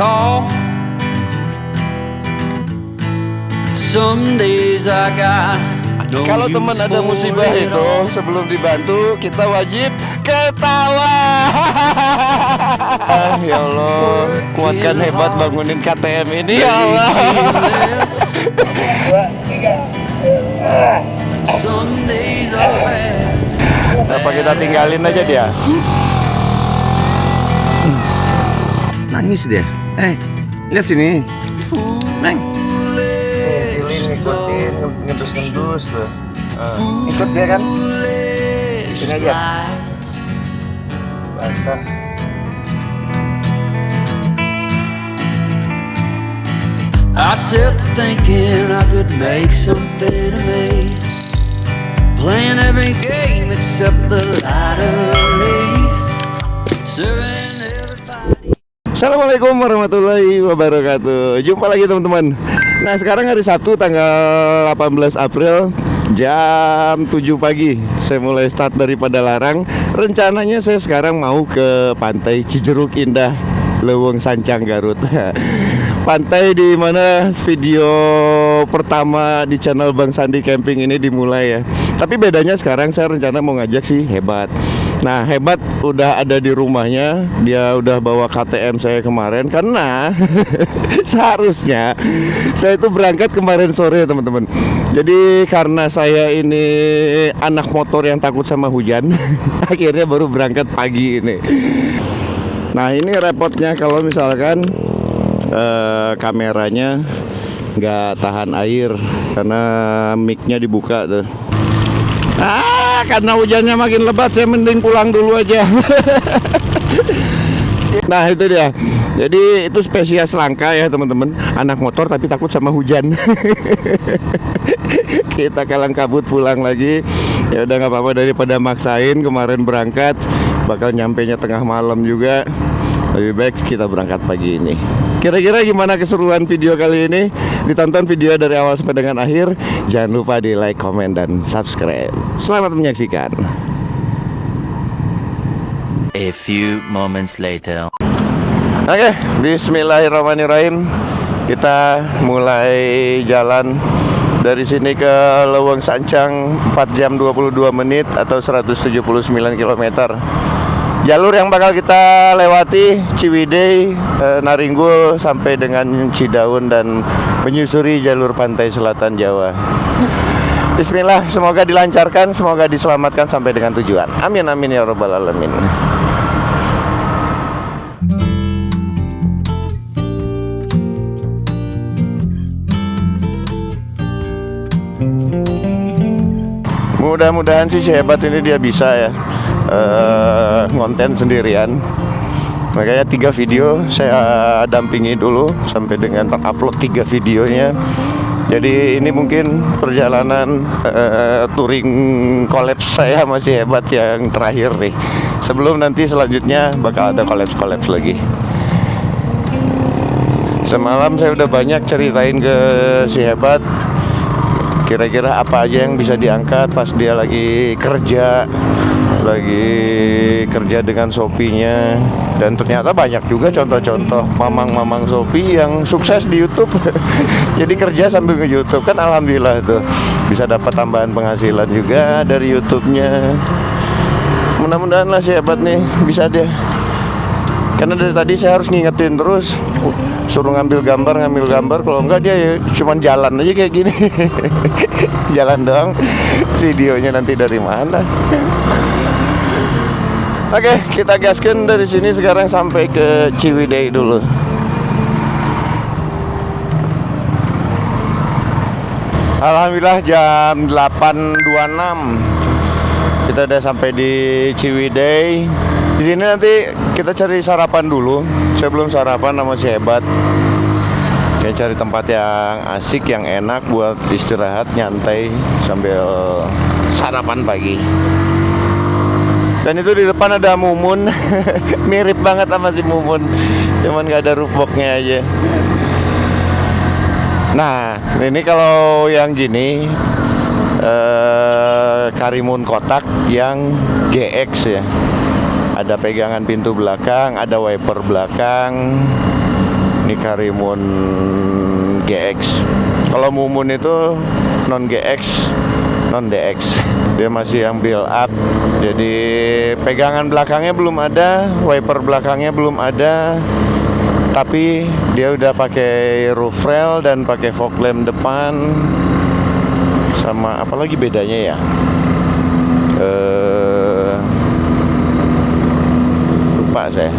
tall. Some days I got no Kalau use teman ada for musibah it itu, all. sebelum dibantu kita wajib ketawa. Ya Allah, kuatkan hebat bangunin KTM ini ya Allah. Some days are bad. Apa kita tinggalin aja dia? Nangis dia. Lihat sini. Neng. Ngikutin, ngedus-ngedus tuh. Ikut dia kan? Sini aja. Bantah. I set to thinking I could make something of me, playing every game except the lottery, serving everybody. Assalamualaikum warahmatullahi wabarakatuh. Jumpa lagi teman-teman. Nah sekarang hari Sabtu tanggal 18 April jam 7 pagi. Saya mulai start dari Padalarang. Rencananya saya sekarang mau ke Pantai Cijeruk Indah, Leuweung Sancang, Garut. Pantai di mana video pertama di channel Bang Sandi Camping ini dimulai ya. Tapi bedanya sekarang saya rencana mau ngajak si Hebat. Nah Hebat udah ada di rumahnya. Dia udah bawa KTM saya kemarin. Karena seharusnya saya itu berangkat kemarin sore teman-teman. Jadi karena saya ini anak motor yang takut sama hujan, akhirnya baru berangkat pagi ini. Nah ini repotnya kalau misalkan kameranya nggak tahan air karena mic-nya dibuka tuh. Karena hujannya makin lebat saya mending pulang dulu aja. Nah itu dia. Jadi itu spesies langka ya teman-teman. Anak motor tapi takut sama hujan. Kita kalang kabut pulang lagi. Ya udah nggak apa-apa, daripada maksain kemarin berangkat bakal nyampenya tengah malam juga. Lebih baik kita berangkat pagi ini. Kira-kira gimana keseruan video kali ini? Ditonton video dari awal sampai dengan akhir. Jangan lupa di like, komen, dan subscribe. Selamat menyaksikan. A few moments later. Oke, bismillahirrahmanirrahim. Kita mulai jalan dari sini ke Leuweung Sancang 4 jam 22 menit atau 179 km. Jalur yang bakal kita lewati Ciwidey, Naringgul sampai dengan Cidaun dan menyusuri jalur pantai selatan Jawa. Bismillah, semoga dilancarkan, semoga diselamatkan sampai dengan tujuan. Amin amin ya rabbal alamin. Mudah-mudahan sih si Hebat ini dia bisa ya ngonten sendirian. Makanya 3 video saya dampingi dulu sampai dengan upload 3 videonya. Jadi ini mungkin perjalanan touring kolaps saya masih Hebat yang terakhir nih. Sebelum nanti selanjutnya bakal ada kolaps lagi. Semalam saya udah banyak ceritain ke si Hebat kira-kira apa aja yang bisa diangkat pas dia lagi kerja dengan Shopee-nya. Dan ternyata banyak juga contoh-contoh mamang-mamang Shopee yang sukses di YouTube. Jadi kerja sambil nge-YouTube kan, alhamdulillah tuh bisa dapat tambahan penghasilan juga dari YouTube-nya. Mudah-mudahan lah si Hebat nih bisa dia. Karena dari tadi saya harus ngingetin terus, suruh ngambil gambar. Kalau enggak dia ya cuman jalan aja kayak gini. Jalan doang. Videonya nanti dari mana? Oke, kita gaskan dari sini sekarang sampai ke Ciwidey dulu. Alhamdulillah jam 8.26 kita udah sampai di Ciwidey. Di sini nanti kita cari sarapan dulu. Saya belum sarapan sama si Hebat. Kayak cari tempat yang asik, yang enak buat istirahat, nyantai sambil sarapan pagi. Dan itu di depan ada Mumun. Mirip banget sama si Mumun, cuman gak ada roof box-nya aja. Nah, ini kalau yang gini Karimun kotak yang GX ya. Ada pegangan pintu belakang, ada wiper belakang. Ini Karimun GX. Kalau Mumun itu non GX, non DX. Dia masih yang build up. Jadi pegangan belakangnya belum ada, wiper belakangnya belum ada. Tapi dia udah pakai roof rail dan pakai fog lamp depan. Sama apa lagi bedanya ya? Lupa saya.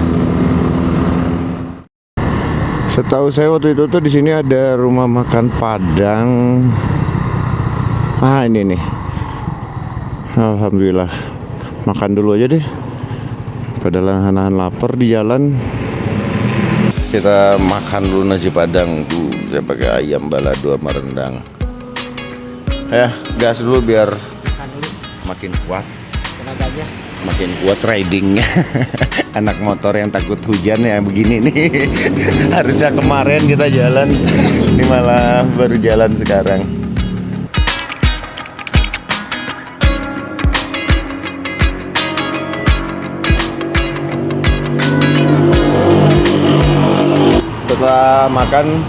Setahu saya waktu itu tuh di sini ada rumah makan Padang. Ah, ini nih. Alhamdulillah. Makan dulu aja deh. Padahal nahan lapar di jalan. Kita makan dulu nasi Padang tuh. Saya pakai ayam balado sama rendang. Ya, gas dulu biar makin kuat. Tenaganya. Makin kuat ridingnya. Anak motor yang takut hujan ya begini nih. Harusnya kemarin kita jalan, ini malah baru jalan sekarang. Setelah makan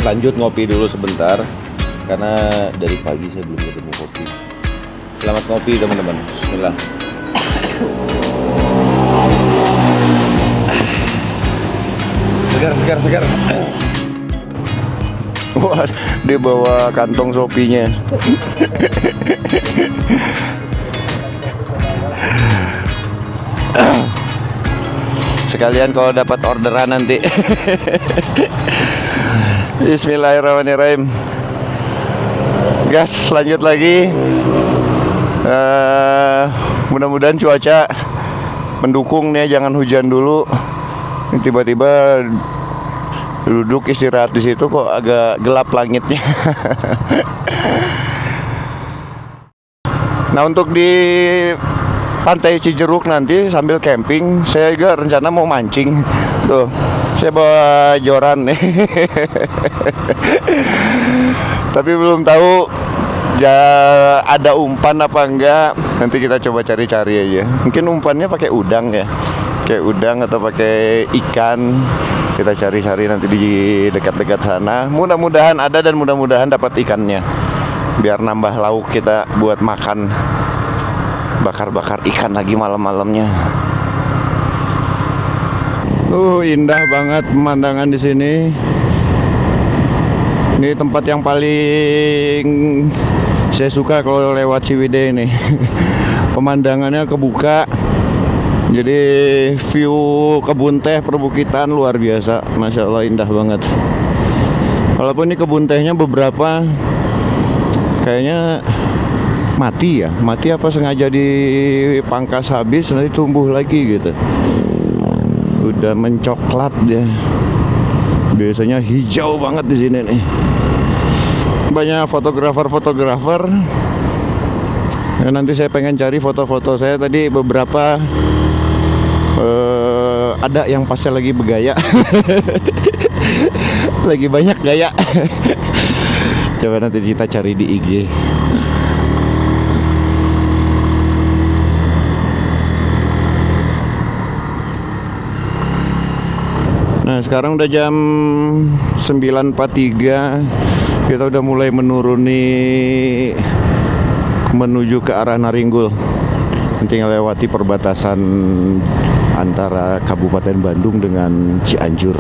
lanjut ngopi dulu sebentar, karena dari pagi saya belum ketemu kopi. Selamat ngopi teman-teman. Bismillah. Segar. Wah, dia bawa kantong Shopee-nya. Sekalian kalau dapat orderan nanti. Bismillahirrahmanirrahim. Gas, lanjut lagi. Mudah-mudahan cuaca mendukung nih, jangan hujan dulu. Ini tiba-tiba duduk istirahat di situ kok agak gelap langitnya. Nah, untuk di Pantai Cijeruk nanti sambil camping, saya juga rencana mau mancing. Tuh, saya bawa joran nih. Tapi belum tahu ya ada umpan apa enggak. Nanti kita coba cari-cari aja. Mungkin umpannya pakai udang ya. Kayak udang atau pakai ikan. Kita cari-cari nanti di dekat-dekat sana. Mudah-mudahan ada dan mudah-mudahan dapat ikannya. Biar nambah lauk kita buat makan. Bakar-bakar ikan lagi malam-malamnya. Indah banget pemandangan di sini. Ini tempat yang paling saya suka kalau lewat Ciwidey ini. Pemandangannya kebuka. Jadi view kebun teh perbukitan luar biasa. Masya Allah, indah banget. Walaupun ini kebun tehnya beberapa kayaknya mati ya. Mati apa sengaja dipangkas habis nanti tumbuh lagi gitu. Udah mencoklat dia. Biasanya hijau banget di sini nih. Banyak fotografer. Ya, nanti saya pengen cari foto-foto saya tadi beberapa. Ada yang pasnya lagi bergaya. Lagi banyak gaya. Coba nanti kita cari di IG. Nah, sekarang udah jam 9.43. Kita udah mulai menuruni menuju ke arah Naringgul. Nanti ngelewati perbatasan antara Kabupaten Bandung dengan Cianjur.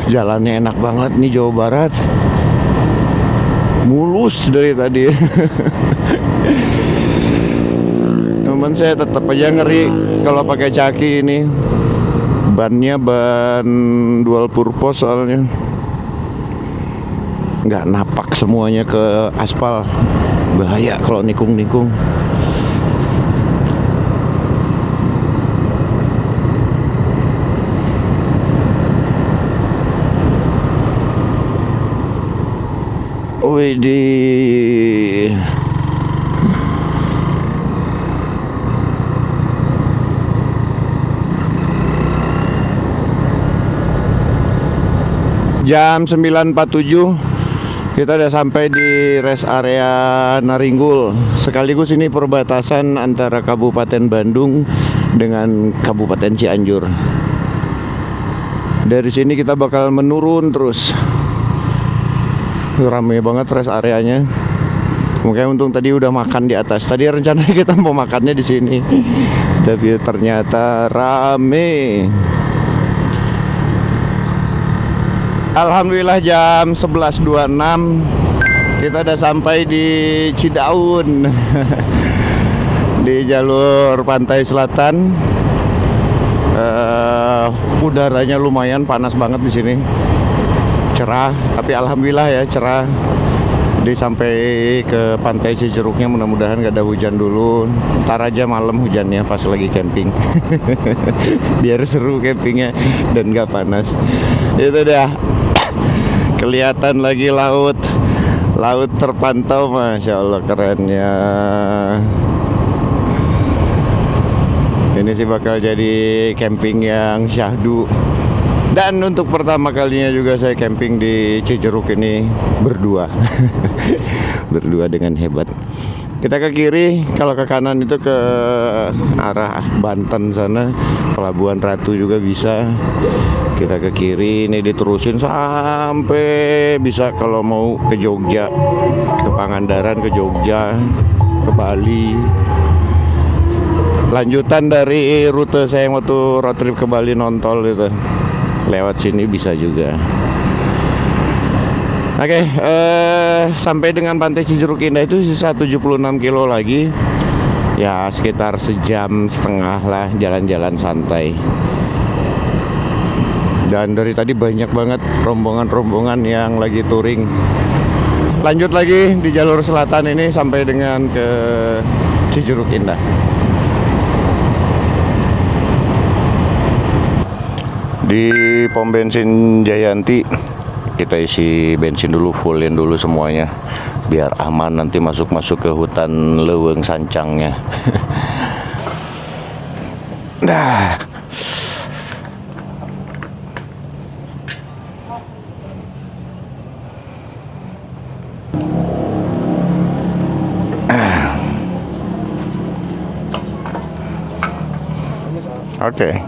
Jalannya enak banget nih, Jawa Barat. Mulus dari tadi. Cuman saya tetap aja ngeri kalau pakai caki ini. Bannya ban dual purpose soalnya. Nggak napak semuanya ke aspal. Bahaya kalau nikung-nikung. Widih. Jam 9.47 kita udah sampai di rest area Naringgul. Sekaligus ini perbatasan antara Kabupaten Bandung dengan Kabupaten Cianjur. Dari sini kita bakal menurun terus. Rame banget rest areanya. Mungkin untung tadi udah makan di atas. Tadi rencananya kita mau makannya di sini, tapi ternyata rame. Alhamdulillah jam 11.26 kita udah sampai di Cidaun di jalur pantai selatan. Udaranya lumayan panas banget di sini. Cerah, tapi alhamdulillah ya cerah. Jadi sampai ke pantai Cijeruknya mudah-mudahan gak ada hujan dulu. Ntar aja malam hujannya pas lagi camping. Biar seru campingnya dan gak panas. Itu dah. Kelihatan lagi laut. Laut terpantau, Masya Allah kerennya. Ini sih bakal jadi camping yang syahdu. Dan untuk pertama kalinya juga saya camping di Cijeruk ini berdua. Berdua dengan hebat. Kita ke kiri, kalau ke kanan itu ke arah Banten sana, Pelabuhan Ratu juga bisa. Kita ke kiri, ini diterusin sampai bisa kalau mau ke Jogja, ke Pangandaran, ke Jogja, ke Bali. Lanjutan dari rute saya waktu road trip ke Bali nontol itu. Lewat sini bisa juga. Oke, sampai dengan Pantai Cijeruk Indah itu sisa 76 kilo lagi. Ya sekitar sejam setengah lah jalan-jalan santai. Dan dari tadi banyak banget rombongan-rombongan yang lagi touring. Lanjut lagi di jalur selatan ini sampai dengan ke Cijeruk Indah. Di pom bensin Jayanti kita isi bensin dulu, fullin dulu semuanya biar aman nanti masuk ke hutan Leuweung Sancangnya. Dah. Oke.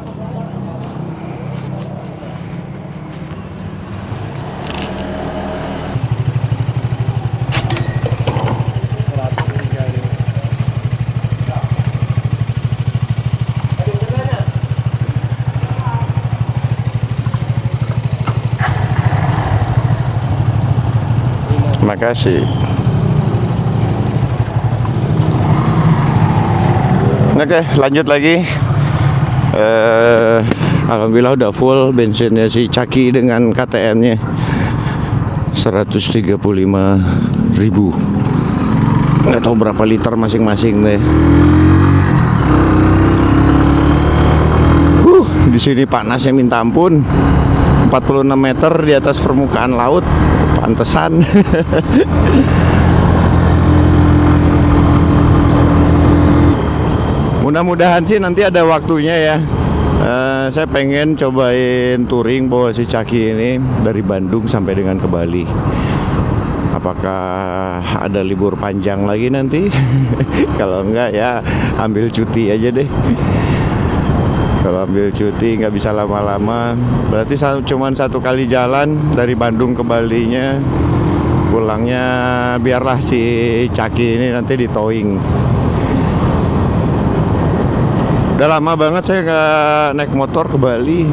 Terima kasih. Oke, lanjut lagi. Alhamdulillah udah full bensinnya si Caki dengan KTM-nya 135.000. Nggak tahu berapa liter masing-masing deh. Di sini panasnya minta ampun. 46 meter di atas permukaan laut, pantesan. Mudah-mudahan sih nanti ada waktunya ya. Saya pengen cobain touring bawa si Caki ini dari Bandung sampai dengan ke Bali. Apakah ada libur panjang lagi nanti? Kalau enggak ya ambil cuti aja deh. Kalau ambil cuti nggak bisa lama-lama, berarti cuma satu kali jalan dari Bandung ke Balinya. Pulangnya biarlah si Caki ini nanti di towing. Udah lama banget saya nggak naik motor ke Bali.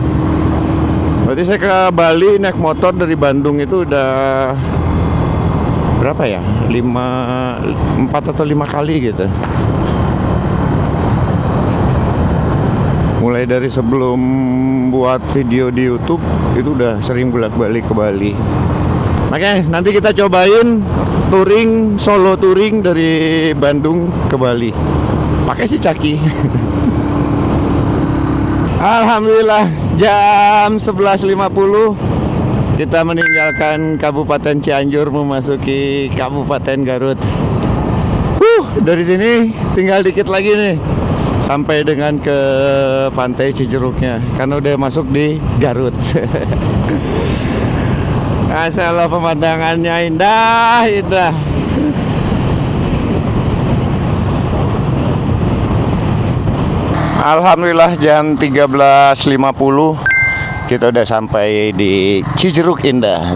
Berarti saya ke Bali naik motor dari Bandung itu udah berapa ya? 4 atau 5 kali gitu. Mulai dari sebelum buat video di YouTube itu udah sering bolak-balik ke Bali. Oke, nanti kita cobain touring, solo touring dari Bandung ke Bali. Pakai si Caki. Alhamdulillah jam 11.50 kita meninggalkan Kabupaten Cianjur memasuki Kabupaten Garut. Dari sini tinggal dikit lagi nih sampai dengan ke Pantai Cijeruknya karena udah masuk di Garut. Masya Allah pemandangannya indah. Alhamdulillah jam 13.50 Kita udah sampai di Cijeruk Indah.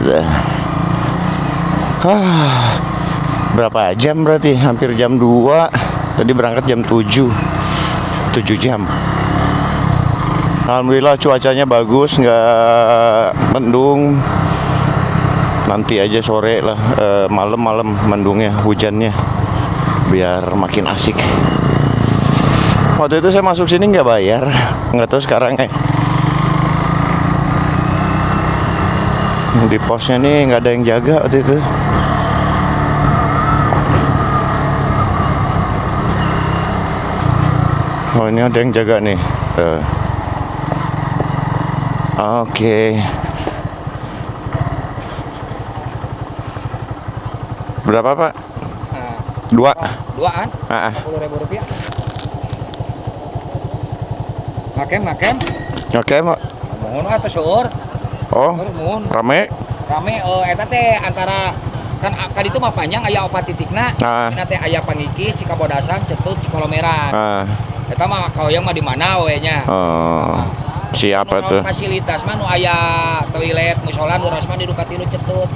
Berapa jam berarti? Hampir jam 2. Tadi berangkat jam 7. 7 jam. Alhamdulillah cuacanya bagus, nggak mendung. Nanti aja sore lah, malam-malam mendungnya, hujannya, biar makin asik. Waktu itu saya masuk sini nggak bayar, nggak tahu sekarang di posnya nih nggak ada yang jaga waktu itu. Oh, ini ada yang jaga nih. Oke. Berapa, Pak? Dua. Duaan? 10.000 rupiah. Ngakem. Oke, Mak. Mohon atau seueur. Oh, Mohon. rame. Rame eta teh antara kan itu mah panjang aya 4 titikna. Dina teh aya Pangikis, Cikabodasan, Cetut, Cikolomeran. Eta mah kaoyong mah di mana we nya. Oh. Siapa tuh? Fasilitas mah nu aya toilet, musola, nu rasman di Dukatilu Cetut.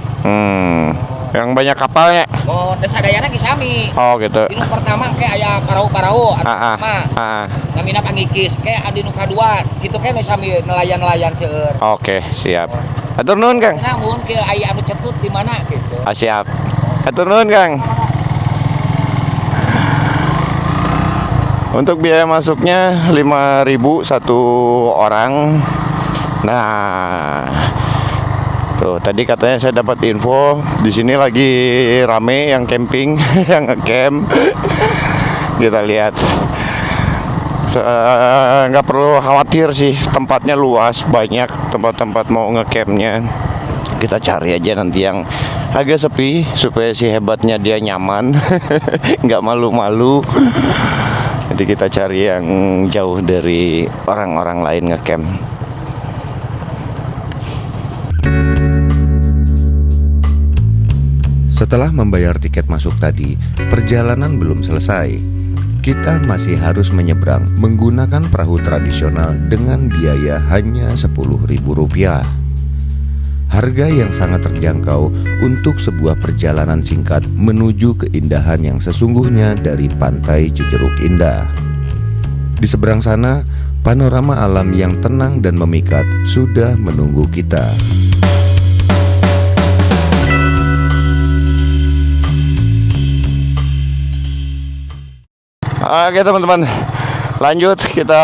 Yang banyak kapalnya. Oh, desadayana ge sami. Oh, gitu. Di nu pertama ke aya parau-parau anu pertama. Namina Pangikis, ke adi nu kadua, kitu ke sami nelayan-nelayan seueur. Oke, siap. Atur nuhun, Kang. Namun ke aya anu Cetut di mana gitu. Siap. Atur nuhun, Kang. Untuk biaya masuknya 5.000 satu orang. Nah, tuh tadi katanya saya dapat info di sini lagi rame yang camping, yang ngecamp. Kita lihat. Nggak perlu khawatir sih, tempatnya luas, banyak tempat-tempat mau ngecampnya. Kita cari aja nanti yang agak sepi supaya si hebatnya dia nyaman, nggak malu-malu. Jadi kita cari yang jauh dari orang-orang lain ngecamp. Setelah membayar tiket masuk tadi, perjalanan belum selesai. Kita masih harus menyeberang menggunakan perahu tradisional dengan biaya hanya Rp10.000. Harga yang sangat terjangkau untuk sebuah perjalanan singkat menuju keindahan yang sesungguhnya dari Pantai Cijeruk Indah. Di seberang sana, panorama alam yang tenang dan memikat sudah menunggu kita. Oke teman-teman, lanjut kita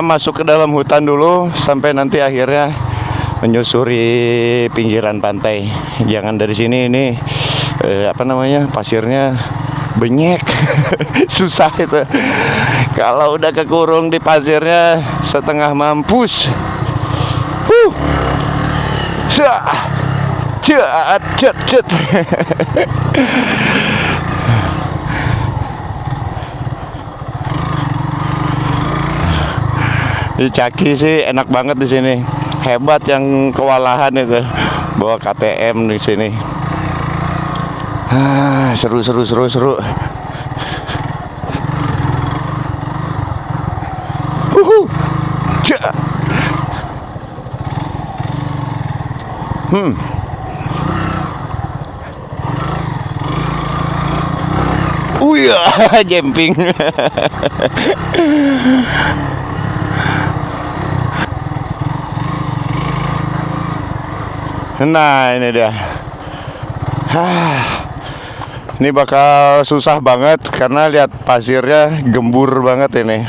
masuk ke dalam hutan dulu sampai nanti akhirnya menyusuri pinggiran pantai. Jangan dari sini ini pasirnya benyek. Susah itu. Kalau udah kekurung di pasirnya setengah mampus. Cet. Di Caki sih enak banget di sini. Hebat yang kewalahan itu bawa KTM di sini. Seru. Jemping. Nah ini dia. Ini bakal susah banget karena lihat pasirnya gembur banget ini.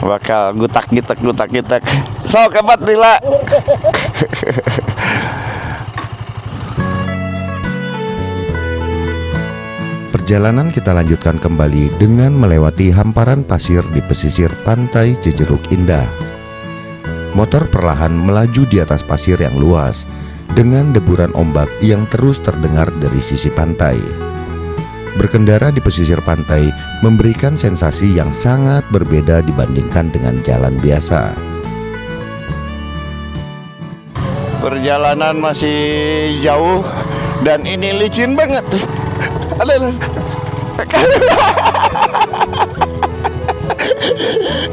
Bakal gutak-gitak. Sok kebat Dila. Perjalanan kita lanjutkan kembali dengan melewati hamparan pasir di pesisir Pantai Cijeruk Indah. Motor perlahan melaju di atas pasir yang luas dengan deburan ombak yang terus terdengar dari sisi pantai. Berkendara di pesisir pantai memberikan sensasi yang sangat berbeda dibandingkan dengan jalan biasa. Perjalanan masih jauh dan ini licin banget.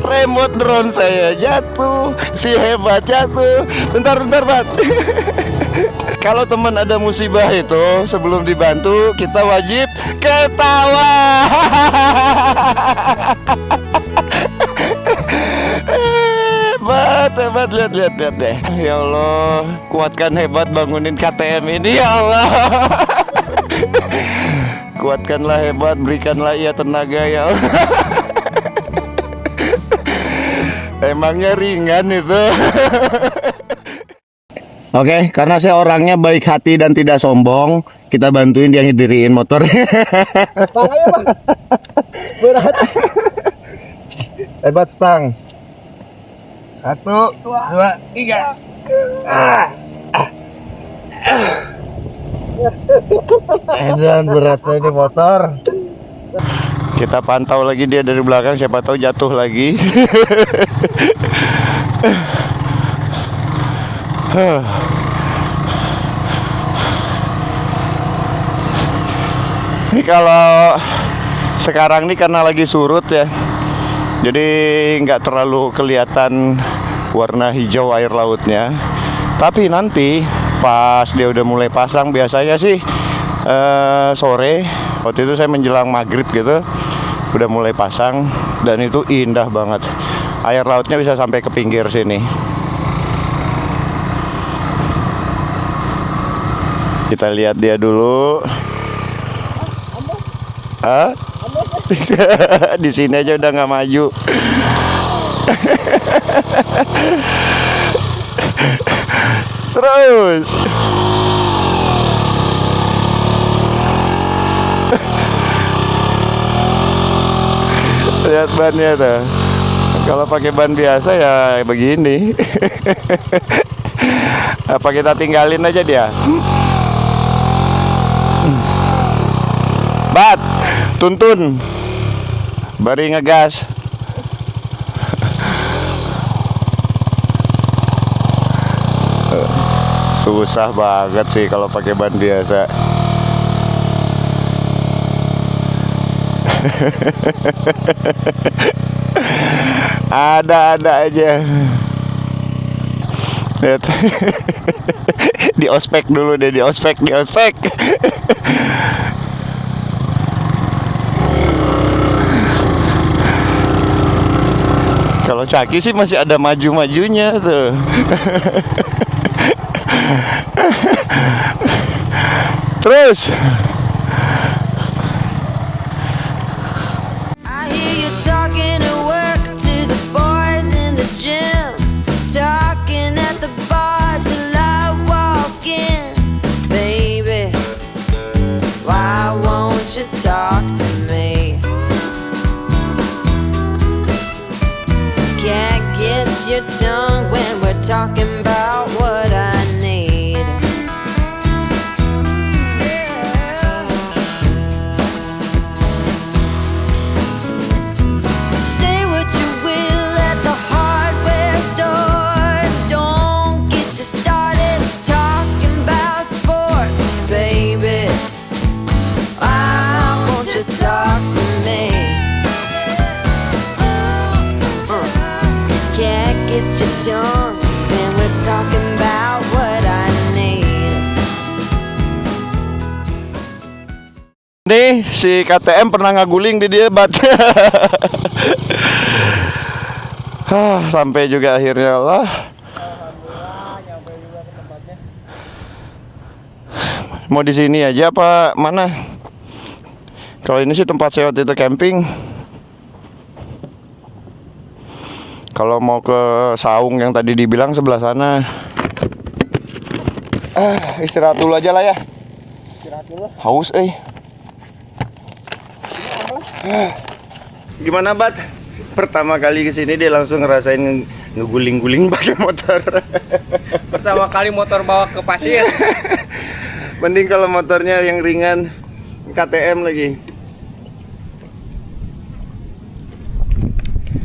Remote drone saya jatuh, si hebat jatuh. Bentar Bat. Kalau teman ada musibah itu, sebelum dibantu kita wajib ketawa. Hebat, lihat deh. Ya Allah, kuatkan hebat bangunin KTM ini ya Allah. Kuatkanlah hebat, berikanlah ia tenaga ya Allah. Emangnya ringan itu. Oke, karena saya orangnya baik hati dan tidak sombong, kita bantuin dia ngidiriin motor. Stang aja bang. Berat. Hebat stang. 1, 2, 3. Dan beratnya ini motor. Kita pantau lagi dia dari belakang, siapa tahu jatuh lagi. Ini kalau sekarang nih karena lagi surut ya, jadi nggak terlalu kelihatan warna hijau air lautnya. Tapi nanti pas dia udah mulai pasang, biasanya sih sore, waktu itu saya menjelang maghrib gitu, udah mulai pasang dan itu indah banget. Air lautnya bisa sampai ke pinggir sini. Kita lihat dia dulu. Di sini aja udah nggak maju. Terus lihat bannya tuh. Kalau pakai ban biasa ya begini. Apa kita tinggalin aja dia? Bat, tuntun, bari ngegas. Susah banget sih kalau pakai ban biasa. Ada aja. Lihat. Di ospek dulu deh, di ospek. Kalau Caki sih masih ada maju-majunya tuh. Terus I hear you talking at work to the boys in the gym, talking at the bar till I walk in. Baby, why won't you talk to me? Can't get your tongue when we're talking about what I need. Say what you will at the hardware store. Don't get you started talking about sports, baby. Why won't you talk to me? Can't get your tongue when we're talking about what I need. nih si KTM pernah ngaguling di dia Bat. Sampai juga akhirnya Allah. Mau di sini aja apa mana? Kalau ini sih tempat saya waktu itu camping. Kalau mau ke saung yang tadi dibilang sebelah sana. Istirahat dulu aja lah ya. Istirahat dulu. Haus Gimana Bat? Pertama kali kesini dia langsung ngerasain ngeguling-guling pakai motor. Pertama kali motor bawa ke pasir. Mending kalau motornya yang ringan, KTM lagi.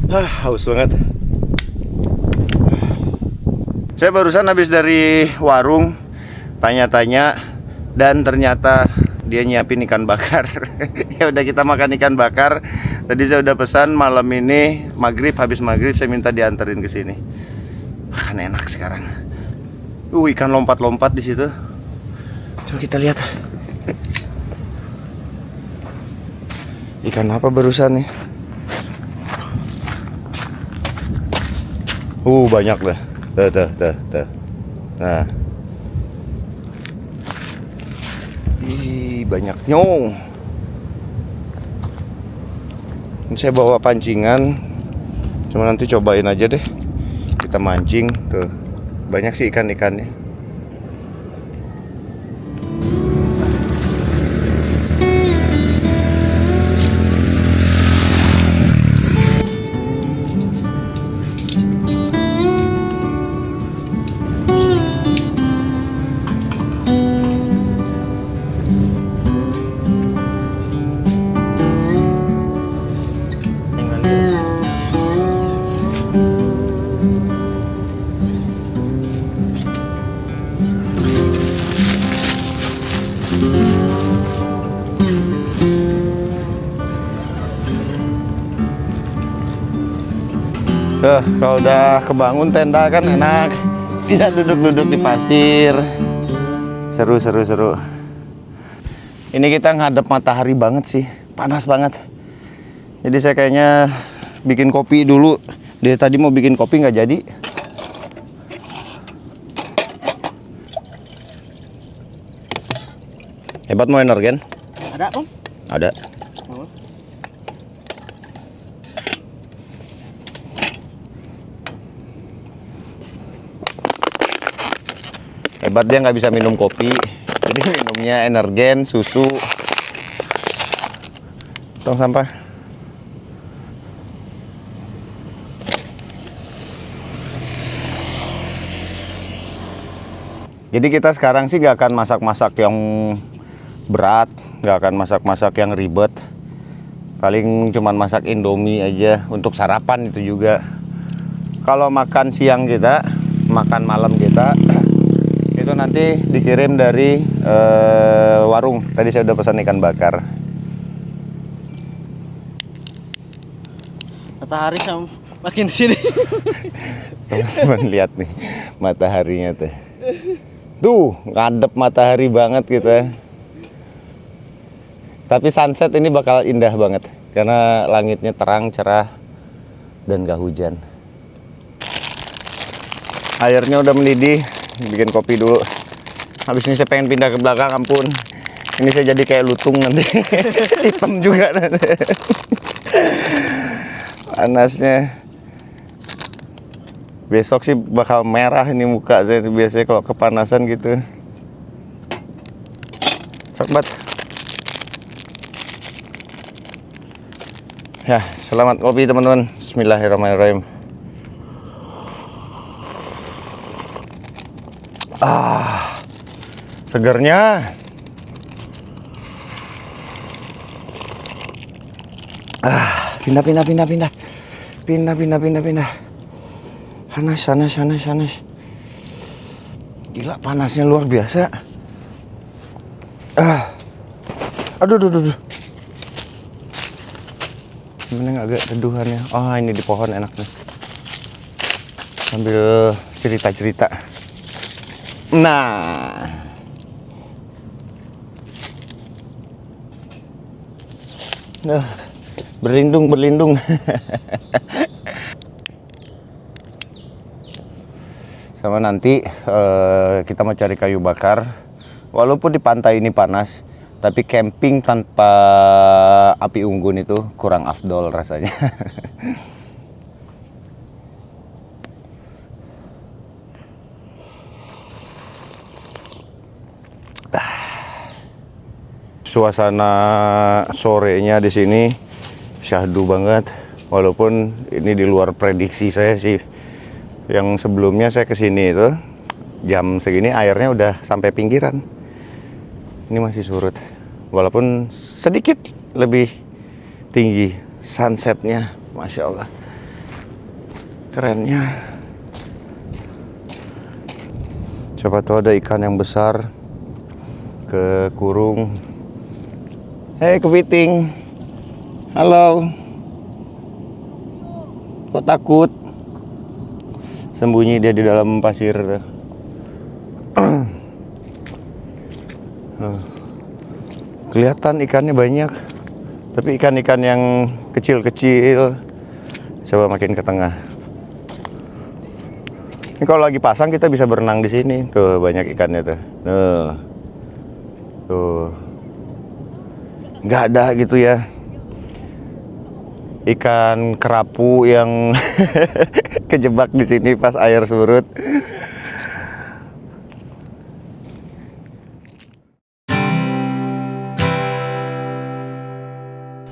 Haus banget. Saya barusan habis dari warung, tanya-tanya, dan ternyata dia nyiapin ikan bakar. Ya udah kita makan ikan bakar. Tadi saya udah pesan malam ini habis maghrib saya minta dianterin ke sini. Makan enak sekarang. Ikan lompat-lompat di situ. Coba kita lihat. Ikan apa barusan nih? Banyak lah. Tuh. Nah. Banyak nyong. Ini saya bawa pancingan. Cuma nanti cobain aja deh. Kita mancing tuh. Banyak sih ikan-ikannya. Kalau udah kebangun tenda kan enak, bisa duduk-duduk di pasir, seru. Ini kita ngadep matahari banget sih, panas banget. Jadi saya kayaknya bikin kopi dulu. Dia tadi mau bikin kopi nggak jadi. Hebat mau energen? Ada, Om? Ada. Hebat dia nggak bisa minum kopi, jadi minumnya energen, susu. Tong sampah. Jadi kita sekarang sih nggak akan masak-masak yang berat, nggak akan masak-masak yang ribet. Paling cuman masak Indomie aja untuk sarapan itu juga. Kalau makan siang kita, makan malam kita itu nanti dikirim dari warung. Tadi saya udah pesan ikan bakar. Matahari sama makin di sini. Teman-teman lihat nih mataharinya tuh. Tuh, ngadep matahari banget kita. Tapi sunset ini bakal indah banget karena langitnya terang, cerah dan gak hujan. Airnya udah mendidih. Bikin kopi dulu. Habis ini saya pengen pindah ke belakang, ampun. Ini saya jadi kayak lutung nanti. Hitam juga nanti. Panasnya. Besok sih bakal merah ini muka saya biasanya kalau kepanasan gitu. Sobat. Ya, selamat kopi teman-teman. Bismillahirrahmanirrahim. Segernya. Pindah. Panas. Gila, panasnya luar biasa. Aduh. Gimana agak teduhannya. Ini di pohon enak nih. Sambil cerita-cerita. Nah. Berlindung. Sama nanti kita mau cari kayu bakar. Walaupun di pantai ini panas, tapi camping tanpa api unggun itu kurang afdol rasanya. Suasana sorenya di sini syahdu banget. Walaupun ini di luar prediksi saya sih. Yang sebelumnya saya kesini itu jam segini airnya udah sampai pinggiran. Ini masih surut. Walaupun sedikit lebih tinggi. Sunsetnya, masya Allah, kerennya. Siapa tahu ada ikan yang besar kekurung Hei kepiting. Halo. Kok takut? Sembunyi dia di dalam pasir tuh. Kelihatan ikannya banyak, tapi ikan-ikan yang kecil-kecil. Coba makin ke tengah. Ini kalau lagi pasang kita bisa berenang di sini. Tuh banyak ikannya tuh. Tuh. Nggak ada gitu ya. Ikan kerapu yang kejebak di sini pas air surut.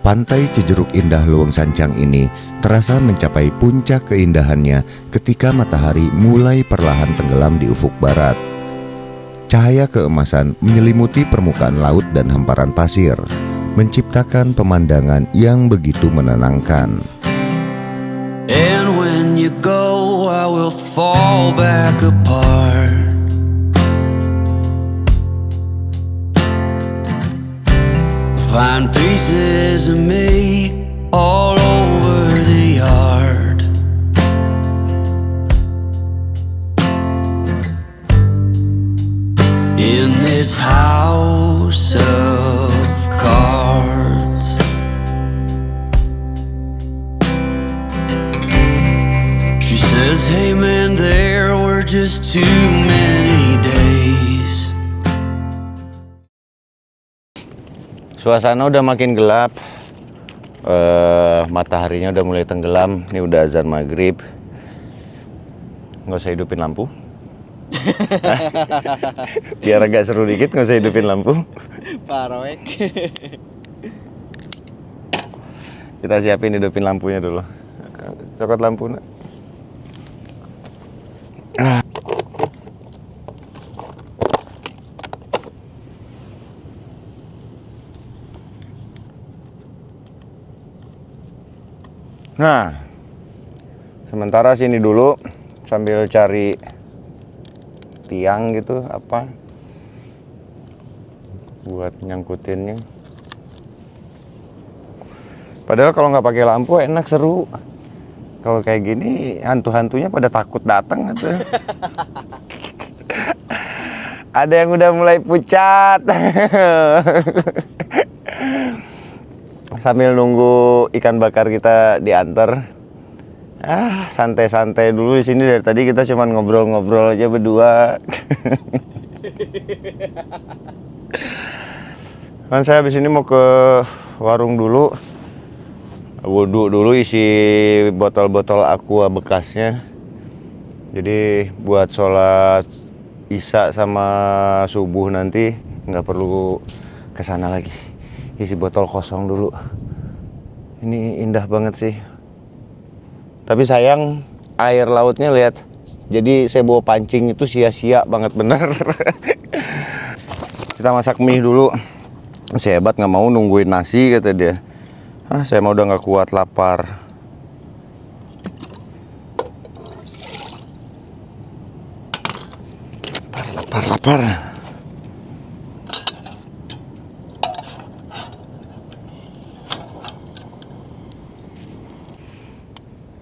Pantai Cijeruk Indah Luwung Sancang ini terasa mencapai puncak keindahannya ketika matahari mulai perlahan tenggelam di ufuk barat. Cahaya keemasan menyelimuti permukaan laut dan hamparan pasir, menciptakan pemandangan yang begitu menenangkan. And when you go, I will fall back apart. Find pieces of me all over the yard. In this house of cards. She says, hey man, there were just too many days. Suasana udah makin gelap, mataharinya udah mulai tenggelam. Ini udah azan maghrib. Nggak usah hidupin lampu. Biar agak seru dikit, nggak usah hidupin lampu. Parowek. Kita siapin hidupin lampunya dulu. Cokot lampu nak. Nah, sementara sini dulu sambil cari tiang gitu apa buat nyangkutinnya. Padahal kalau nggak pakai lampu enak, seru. Kalau kayak gini hantu-hantunya pada takut datang gitu. Ada yang udah mulai pucat. Sambil nunggu ikan bakar kita diantar. Santai-santai dulu di sini. Dari tadi kita cuma ngobrol-ngobrol aja berdua. Kan saya habis ini mau ke warung dulu. Wudhu dulu, isi botol-botol aqua bekasnya. Jadi buat sholat isya sama subuh nanti nggak perlu kesana lagi. Isi botol kosong dulu. Ini indah banget sih. Tapi sayang air lautnya lihat. Jadi saya bawa pancing itu sia-sia banget bener. Kita masak mie dulu. Si hebat nggak mau nungguin nasi kata dia. Saya mau udah nggak kuat, lapar. Lapar.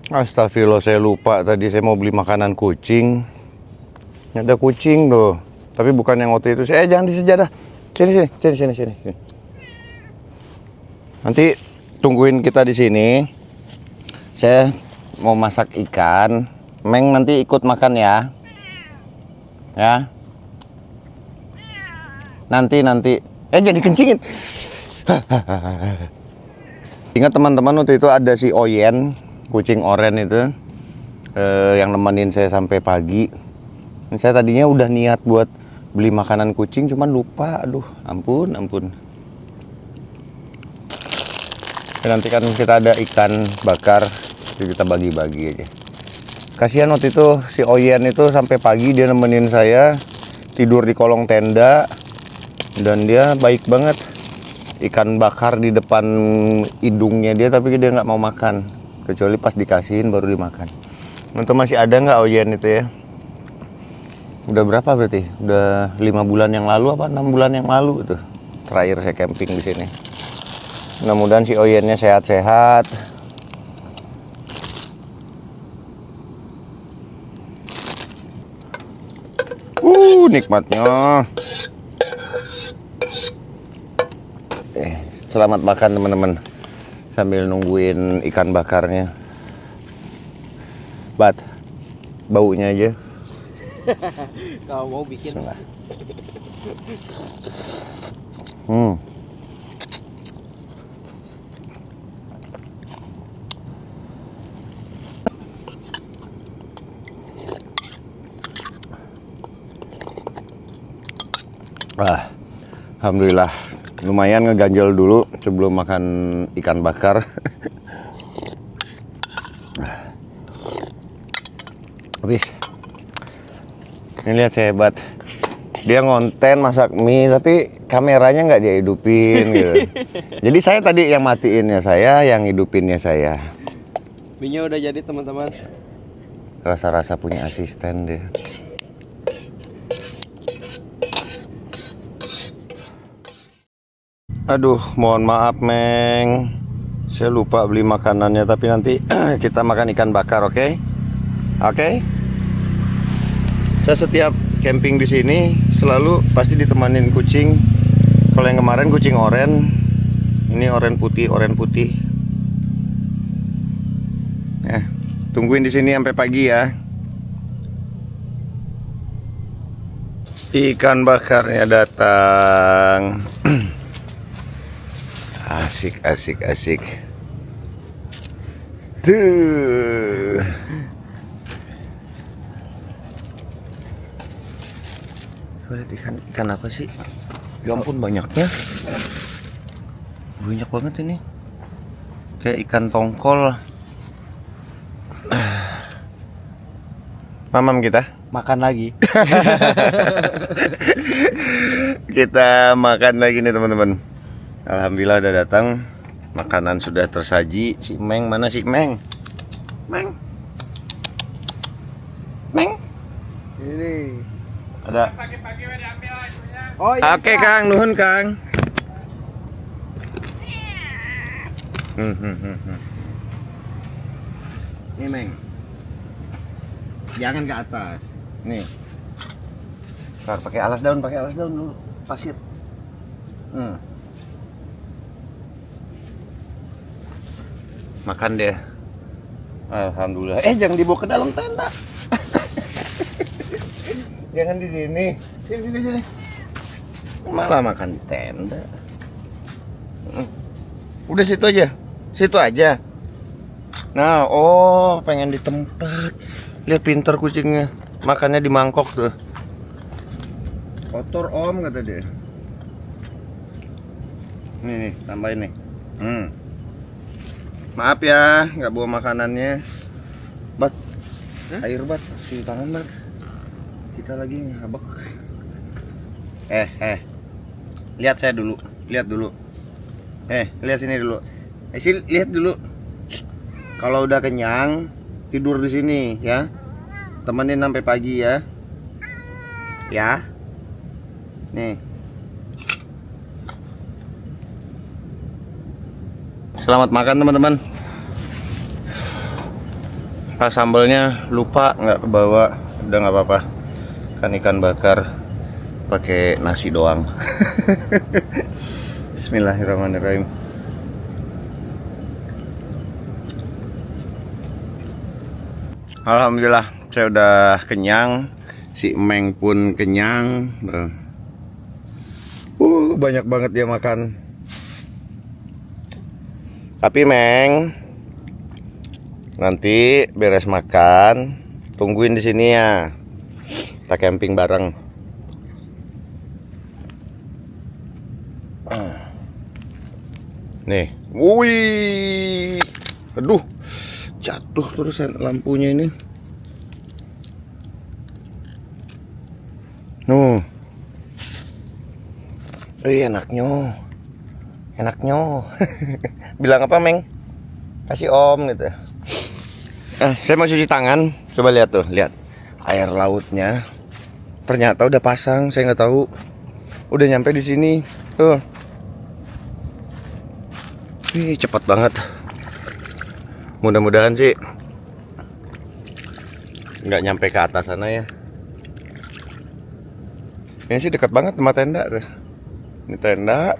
Astagfirullah, saya lupa tadi saya mau beli makanan kucing. Ada kucing tuh, tapi bukan yang waktu itu. Jangan di sejadah. Sini. Nanti tungguin kita di sini. Saya mau masak ikan. Meng nanti ikut makan ya. Ya. Nanti. Jadi kencingin. Ingat teman-teman, waktu itu ada si Oyen, kucing oren itu, yang nemenin saya sampai pagi. Saya tadinya udah niat buat beli makanan kucing, cuman lupa. Aduh, ampun. Nanti kan kita ada ikan bakar, jadi kita bagi-bagi aja. Kasihan waktu itu si Oyen itu sampai pagi dia nemenin saya tidur di kolong tenda, dan dia baik banget. Ikan bakar di depan hidungnya dia, tapi dia nggak mau makan. Kecuali pas dikasihin baru dimakan. Untuk masih ada nggak Oyen itu ya? Udah berapa berarti? Udah 5 bulan yang lalu apa 6 bulan yang lalu itu terakhir saya camping di sini. Mudah-mudahan si Oyennya sehat-sehat. Nikmatnya. Selamat makan teman-teman. Sambil nungguin ikan bakarnya. Bat, baunya aja. Kalau mau bikin. Alhamdulillah lumayan ngeganjel dulu sebelum makan ikan bakar. Habis. Ini lihat hebat. Dia ngonten masak mie tapi kameranya nggak dia hidupin gitu. Jadi saya tadi yang matiinnya saya, yang hidupinnya saya. Mie-nya udah jadi teman-teman. Rasa-rasa punya asisten deh. Aduh, mohon maaf Meng. Saya lupa beli makanannya, tapi nanti kita makan ikan bakar, oke? Oke? Saya setiap camping di sini selalu pasti ditemanin kucing. Kalau yang kemarin kucing oren, ini oren putih. Tungguin di sini sampai pagi ya. Ikan bakarnya datang. Asik. Tuh. Lihat ikan apa sih? Ya ampun banyaknya. Banyak banget ini. Kayak ikan tongkol. Mamam kita Makan lagi. Kita makan lagi nih teman-teman. Alhamdulillah udah datang. Makanan sudah tersaji. Si Meng mana si Meng? Meng. Ini. Ada. Oh, iya. Oke Kang, nuhun Kang. Nih Meng. Jangan ke atas. Nih. Ntar pakai alas daun dulu. Pasir. Makan deh. Alhamdulillah. Jangan dibawa ke dalam tenda. Jangan di sini. Sini. Malah makan di tenda. Udah situ aja. Nah, pengen di tempat. Lihat pintar kucingnya. Makannya di mangkok tuh. Kotor om kata dia. Nih, tambahin nih. Maaf ya, nggak bawa makanannya. Bat, air bat, cuci tangan bat. Kita lagi ngabek. Lihat saya dulu, lihat dulu. Lihat sini dulu. Lihat dulu. Kalau udah kenyang, tidur di sini ya. Temenin sampai pagi ya. Ya. Nih. Selamat makan teman-teman. Pas sambelnya lupa nggak kebawa, udah nggak apa-apa. Kan ikan bakar pakai nasi doang. Bismillahirrahmanirrahim. Alhamdulillah, saya udah kenyang. Si Meng pun kenyang. Banyak banget dia makan. Tapi Meng, nanti beres makan, tungguin di sini ya. Kita camping bareng. Nih, wih, aduh, jatuh terus lampunya ini. Enaknya. Bilang apa Meng? Kasih om gitu. Saya mau cuci tangan. Coba lihat tuh, lihat air lautnya. Ternyata udah pasang, saya nggak tahu. Udah nyampe di sini tuh. Wih, cepat banget. Mudah-mudahan sih nggak nyampe ke atas sana ya. Ini sih dekat banget sama tenda tuh. Ini tenda.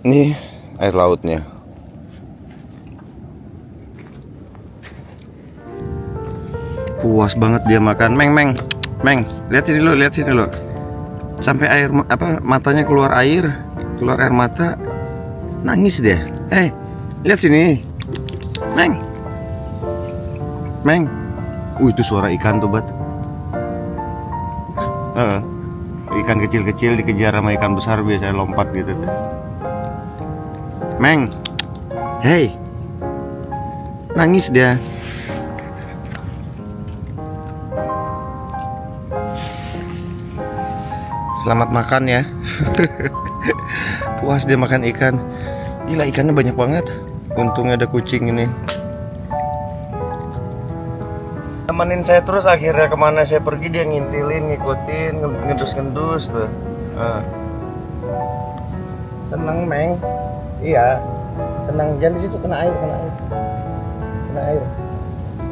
Nih air lautnya. Puas banget dia makan. Meng, lihat sini lo. Sampai air matanya keluar air mata. Nangis dia. Lihat sini. Meng. Itu suara ikan tuh, Bat. Ikan kecil-kecil dikejar sama ikan besar biasanya lompat gitu tuh. Meng. Hei. Nangis dia. Selamat makan ya. Puas dia makan ikan. Gila, ikannya banyak banget. Untung ada kucing ini. Temenin saya terus, akhirnya kemana saya pergi dia ngintilin, ngikutin, ngedus-ngedus tuh. Seneng, Meng. Iya, senang. Jangan di situ, kena air.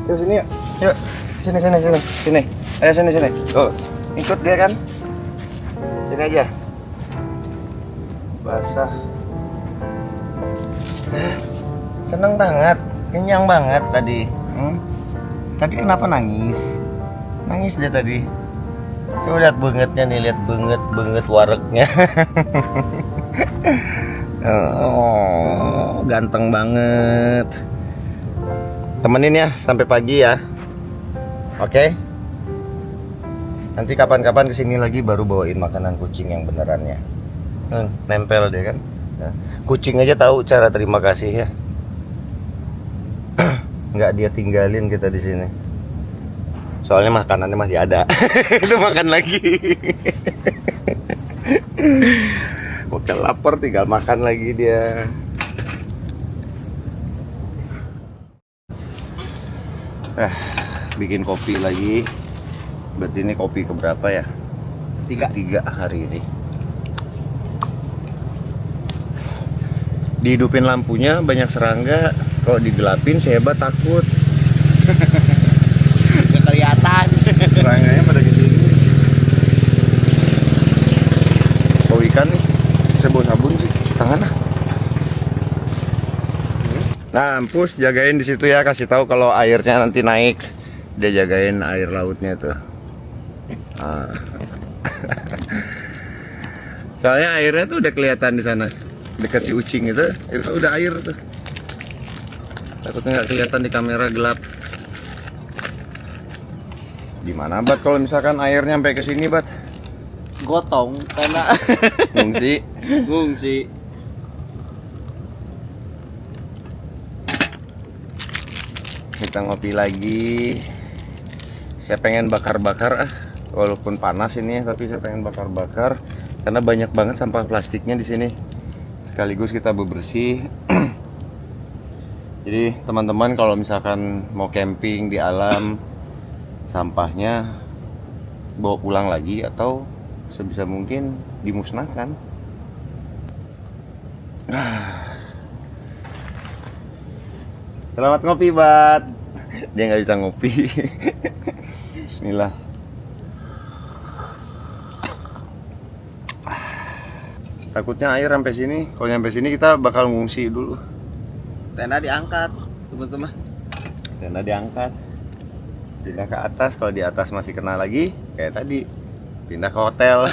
Yuk sini yuk. Sini. Ayo sini. Tuh, ikut dia kan. Sini aja. Basah. Seneng banget, kenyang banget tadi. Tadi kenapa nangis? Nangis dia tadi. Coba lihat bengetnya nih, lihat benget wareknya. Oh, ganteng banget. Temenin ya sampai pagi ya. Oke? Nanti kapan-kapan kesini lagi baru bawain makanan kucing yang beneran ya. Nempel dia kan. Nah, kucing aja tahu cara terima kasih ya. Nggak dia tinggalin kita di sini. Soalnya makanannya masih ada. Itu makan lagi. Oke, lapar tinggal makan lagi dia. Bikin kopi lagi. Berarti ini kopi keberapa ya? Tiga hari ini. Dihidupin lampunya banyak serangga. Kalau digelapin si Hebat takut. Gak kelihatan. Serangganya pada kesini. Bau ikan nih. Saya bawa sabun sih. Tangan lah. Nah, Ampus jagain di situ ya. Kasih tahu kalau airnya nanti naik. Dia jagain air lautnya tuh. Soalnya airnya tuh udah kelihatan di sana. Dekat si Ucing itu udah air tuh. Takutnya nggak kelihatan di kamera gelap. Gimana, Bat, kalau misalkan airnya sampai ke sini, Bat? Gotong karena ngungsi. Kita ngopi lagi. Saya pengen bakar-bakar walaupun panas ini ya, tapi saya pengen bakar-bakar karena banyak banget sampah plastiknya di sini. Sekaligus kita bebersih. Jadi teman-teman kalau misalkan mau camping di alam, sampahnya bawa pulang lagi atau sebisa mungkin dimusnahkan. Selamat ngopi, Bat. Dia nggak bisa ngopi. Bismillah. Takutnya air sampai sini. Kalau sampai sini kita bakal ngungsi dulu. Tenda diangkat, teman-teman. Tenda diangkat. Pindah ke atas. Kalau di atas masih kena lagi, kayak tadi, pindah ke hotel.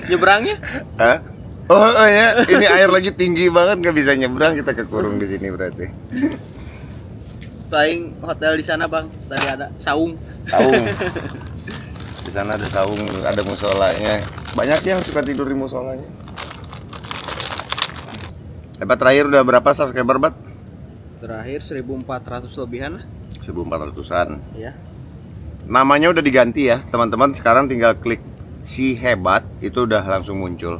Nyebrangnya? Hah? Oh ya, ini air lagi tinggi banget, nggak bisa nyebrang, kita kekurung di sini berarti. Paling hotel di sana, Bang. Tadi ada saung. Di sana ada saung, ada musolanya. Banyak yang suka tidur di musolanya. Hebat, terakhir udah berapa subscriber, Bat? Terakhir 1400 lebihan lah. 1400-an. Iya. Namanya udah diganti ya, teman-teman. Sekarang tinggal klik si Hebat, itu udah langsung muncul.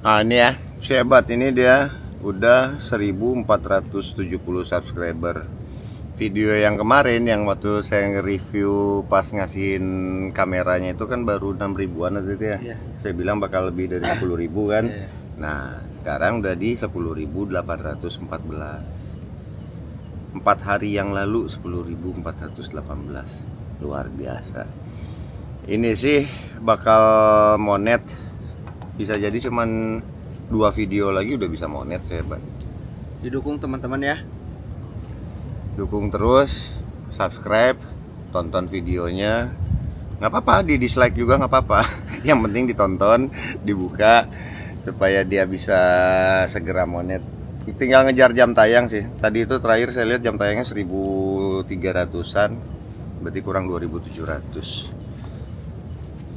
Nah ini ya, si Hebat ini dia udah 1470 subscriber. Video yang kemarin yang waktu saya nge-review pas ngasihin kameranya itu kan baru 6 ribuan aja ya. Iya. Saya bilang bakal lebih dari 10 ribu kan. Iya. Nah, sekarang udah di 10.814. 4 hari yang lalu 10.418. Luar biasa. Ini sih bakal monet. Bisa jadi cuman 2 video lagi udah bisa monet, hebat. Didukung teman-teman ya. Dukung terus, subscribe, tonton videonya. Nggak apa-apa, di dislike juga nggak apa-apa. Yang penting ditonton, dibuka, supaya dia bisa segera monet. Tinggal ngejar jam tayang sih. Tadi itu terakhir saya lihat jam tayangnya 1.300-an, berarti kurang 2.700.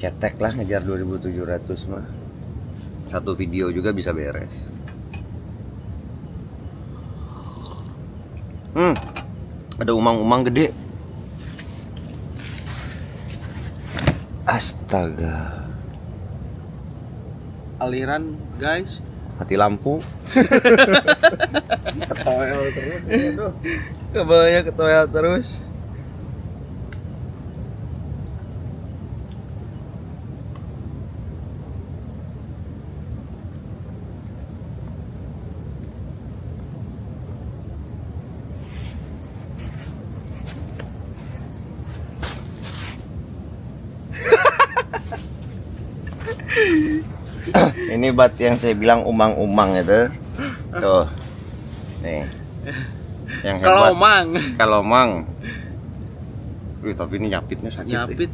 Cetek lah ngejar 2.700 mah. Satu video juga bisa beres. Ada umang-umang gede. Astaga. Aliran guys. Mati lampu. Ketoel terus. Aduh. Kabelnya ketoel terus. Ini bat yang saya bilang umang-umang itu. Tuh. Nih. Yang hebat. Kalomang. Wih, tapi ini nyapitnya sakit. Nyapit.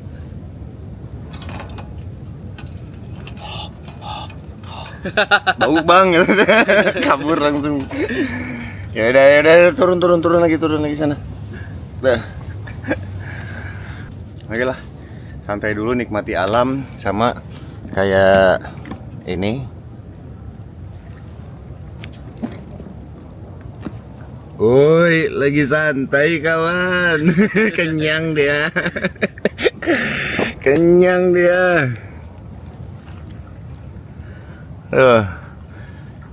Bau bang. Kabur langsung. Ya udah turun lagi sana. Dah. Oke lah. Santai dulu, nikmati alam sama kayak ini. Woi, lagi santai kawan. Kenyang dia. Kenyang dia.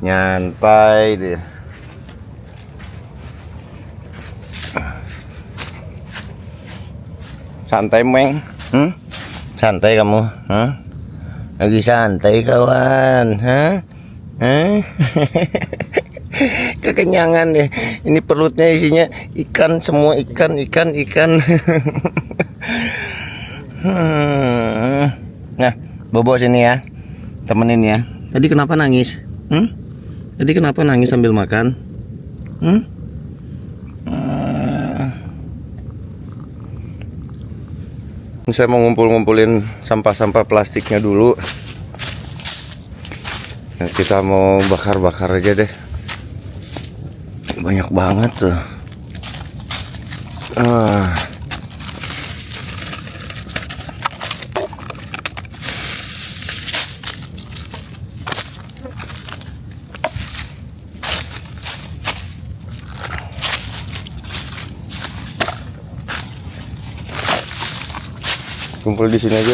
Nyantai dia. Santai meng. Santai kamu, Lagi santai kawan, Kekenyangan deh. Ini perutnya isinya ikan, semua ikan. Nah, Bobo sini ya, temenin ya. Tadi kenapa nangis? Tadi kenapa nangis sambil makan? Saya mau ngumpulin sampah-sampah plastiknya dulu. Nah, kita mau bakar aja deh. Banyak banget tuh. Kumpul di sini aja.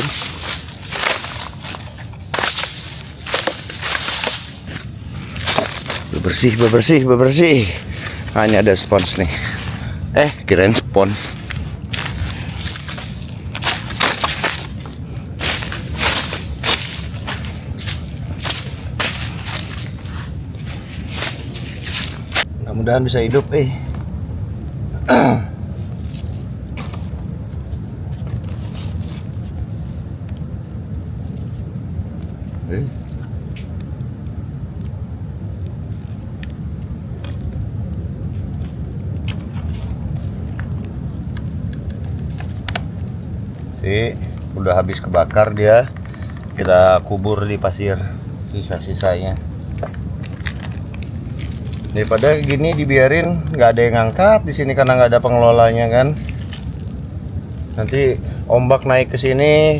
Bebersih. Nah, ini ada spons nih. Kirain spons. Mudah-mudahan bisa hidup, udah habis kebakar dia, kita kubur di pasir sisa-sisanya. Daripada gini dibiarin nggak ada yang ngangkat di sini karena nggak ada pengelolanya kan. Nanti ombak naik ke sini,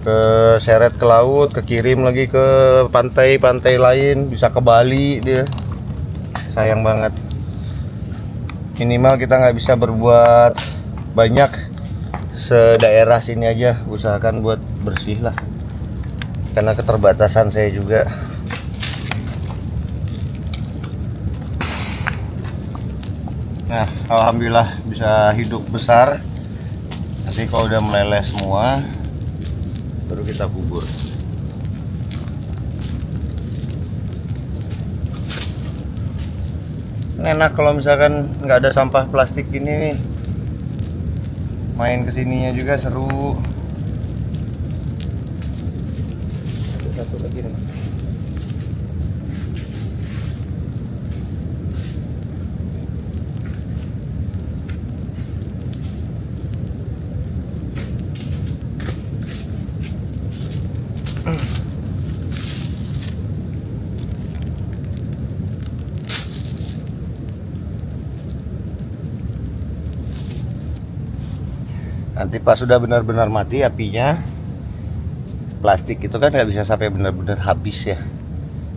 ke seret ke laut, ke kirim lagi ke pantai-pantai lain, bisa ke Bali dia. Sayang banget. Minimal kita nggak bisa berbuat banyak. Sedaerah sini aja usahakan buat bersih lah, karena keterbatasan saya juga. Nah, alhamdulillah bisa hidup besar. Nanti kalau udah meleleh semua baru kita kubur. enak kalau misalkan nggak ada sampah plastik gini nih. Main kesininya juga seru. Ada satu lagi nih. Nanti pas sudah benar-benar mati apinya, plastik itu kan nggak bisa sampai benar-benar habis ya.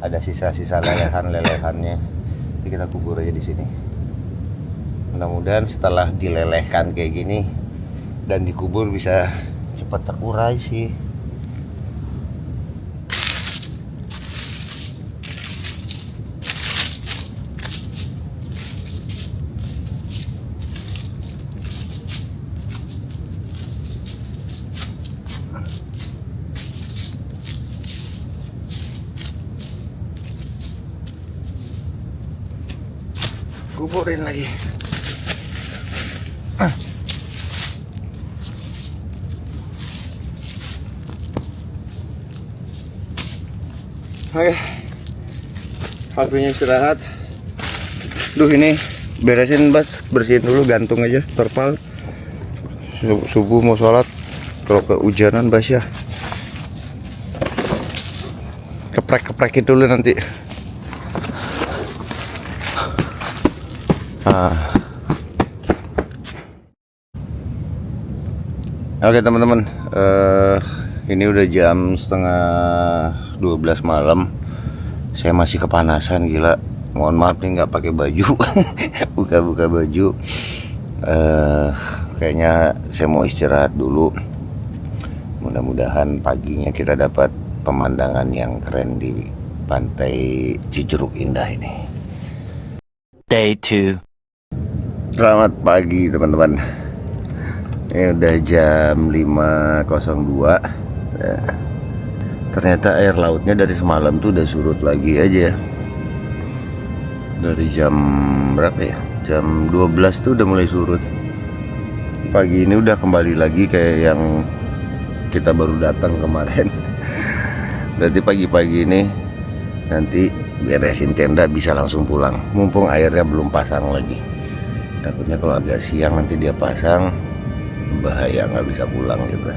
Ada sisa-sisa lelehan-lelehannya. Nanti kita kubur aja di sini. Mudah-mudahan setelah dilelehkan kayak gini dan dikubur bisa cepat terurai sih. Kuburin lagi. Oke, waktunya istirahat. Duh, ini beresin Bas, bersihin dulu, gantung aja terpal. Subuh mau sholat, kalau kehujanan Bas ya. Keprek-keprekin dulu nanti. Oke teman-teman, ini udah jam setengah 12 malam. Saya masih kepanasan gila. Mohon maaf nih nggak pakai baju. Buka-buka baju. Kayaknya saya mau istirahat dulu. Mudah-mudahan paginya kita dapat pemandangan yang keren di pantai Cijeruk Indah ini. Day 2. Selamat pagi teman-teman. Ini udah jam 5.02. Nah, ternyata air lautnya dari semalam tuh udah surut lagi aja. Dari jam berapa ya? Jam 12 tuh udah mulai surut. Pagi ini udah kembali lagi kayak yang kita baru datang kemarin. Berarti pagi-pagi ini nanti beresin tenda bisa langsung pulang. Mumpung airnya belum pasang lagi. Takutnya kalau agak siang nanti dia pasang, bahaya, nggak bisa pulang gitu.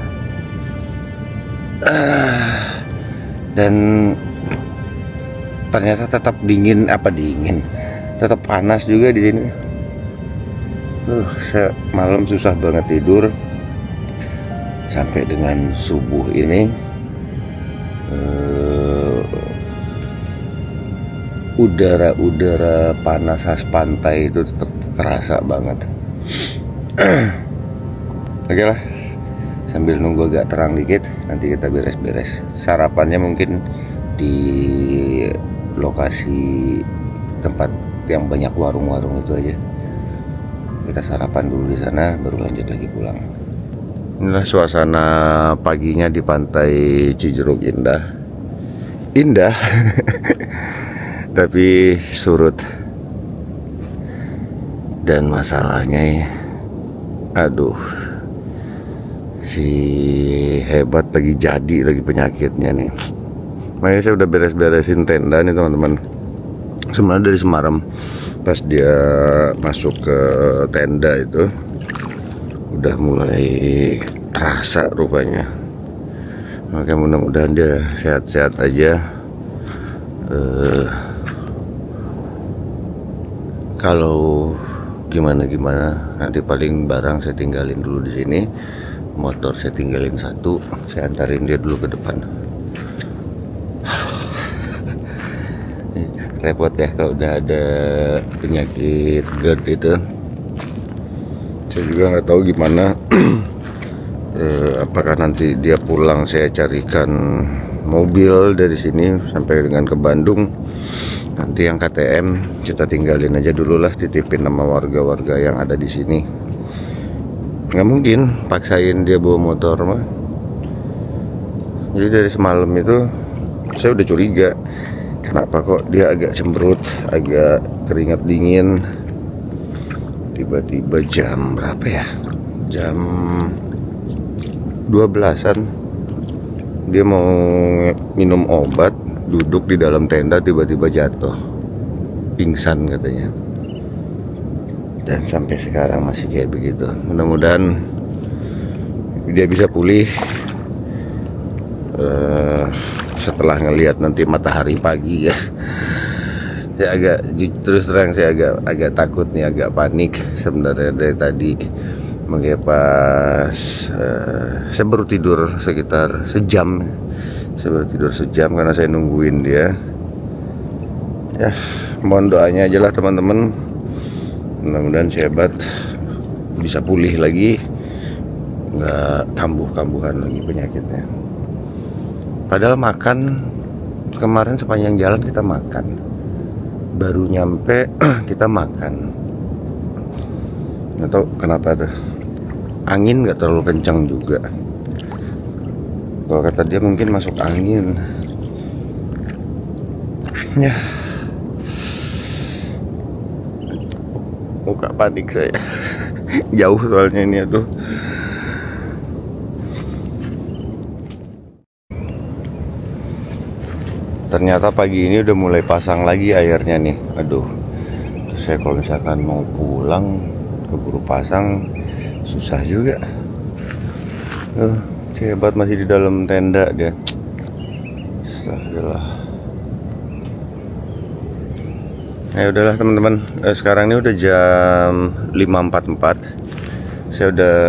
Dan ternyata tetap dingin, tetap panas juga di sini. Saya malam susah banget tidur sampai dengan subuh ini. Udara panas khas pantai itu tetap kerasa banget. Oke lah, sambil nunggu agak terang dikit, nanti kita beres-beres. Sarapannya mungkin di lokasi tempat yang banyak warung-warung itu aja. Kita sarapan dulu di sana, baru lanjut lagi pulang. Inilah suasana paginya di pantai Cijeruk Indah. Indah. Tapi surut. Dan masalahnya, aduh, si hebat lagi jadi lagi penyakitnya nih. Makanya saya udah beres-beresin tenda nih teman-teman. Sebenarnya dari semalam pas dia masuk ke tenda itu udah mulai terasa rupanya. Makanya mudah-mudahan dia sehat-sehat aja. Kalau gimana nanti paling barang saya tinggalin dulu di sini, motor saya tinggalin satu, saya antarin dia dulu ke depan. Repot ya kalau udah ada penyakit GERD itu. Saya juga nggak tahu gimana. Apakah nanti dia pulang saya carikan mobil dari sini sampai dengan ke Bandung. Nanti yang KTM kita tinggalin aja dulu lah, titipin sama warga-warga yang ada di sini. Nggak mungkin paksain dia bawa motor mah. Jadi dari semalam itu saya udah curiga Kenapa kok dia agak cemberut, agak keringat dingin. Tiba-tiba jam berapa ya? Jam 12-an. Dia mau minum obat, duduk di dalam tenda, tiba-tiba jatuh, pingsan katanya. Dan sampai sekarang masih kayak begitu. Mudah-mudahan dia bisa pulih setelah ngelihat nanti matahari pagi ya. Saya agak, terus terang saya agak takut nih, agak panik sebenarnya dari tadi. Makanya pas saya baru tidur sekitar sejam. Saya baru tidur sejam karena saya nungguin dia. Ya, mohon doanya aja lah teman-teman. Mudah-mudahan si Hebat bisa pulih lagi, nggak kambuh-kambuhan lagi penyakitnya. Padahal makan kemarin sepanjang jalan kita makan, baru nyampe kita makan. Nggak tahu kenapa tuh, angin nggak terlalu kencang juga. Kalau kata dia mungkin masuk angin. Ya, muka panik saya. Jauh soalnya ini, aduh. Ternyata pagi ini udah mulai pasang lagi airnya nih. Aduh, terus saya kalau misalkan mau pulang keburu pasang susah juga. Si Hebat masih di dalam tenda dia. Astagfirullah. Ya udahlah teman-teman, sekarang ini udah jam 5.44. Saya udah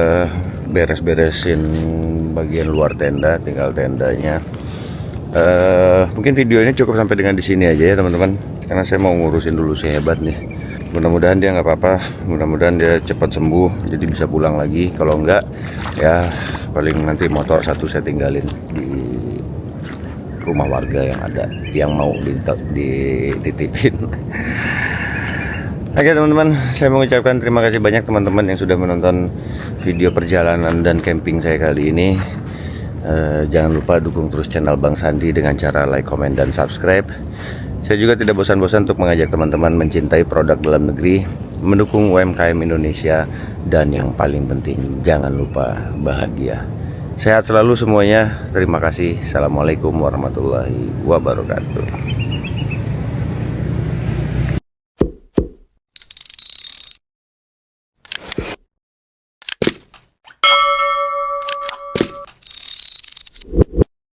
beres-beresin bagian luar tenda, tinggal tendanya. Mungkin videonya cukup sampai dengan di sini aja ya teman-teman, karena saya mau ngurusin dulu si Hebat nih. Mudah-mudahan dia nggak apa-apa, mudah-mudahan dia cepat sembuh jadi bisa pulang lagi. Kalau enggak ya paling nanti motor satu saya tinggalin di rumah warga yang ada, yang mau dititipin. Oke teman-teman, saya mengucapkan terima kasih banyak teman-teman yang sudah menonton video perjalanan dan camping saya kali ini. Jangan lupa dukung terus channel Bang Sandi dengan cara like, komen, dan subscribe. Saya juga tidak bosan-bosan untuk mengajak teman-teman mencintai produk dalam negeri, mendukung UMKM Indonesia, dan yang paling penting jangan lupa bahagia. Sehat selalu semuanya. Terima kasih. Assalamualaikum warahmatullahi wabarakatuh.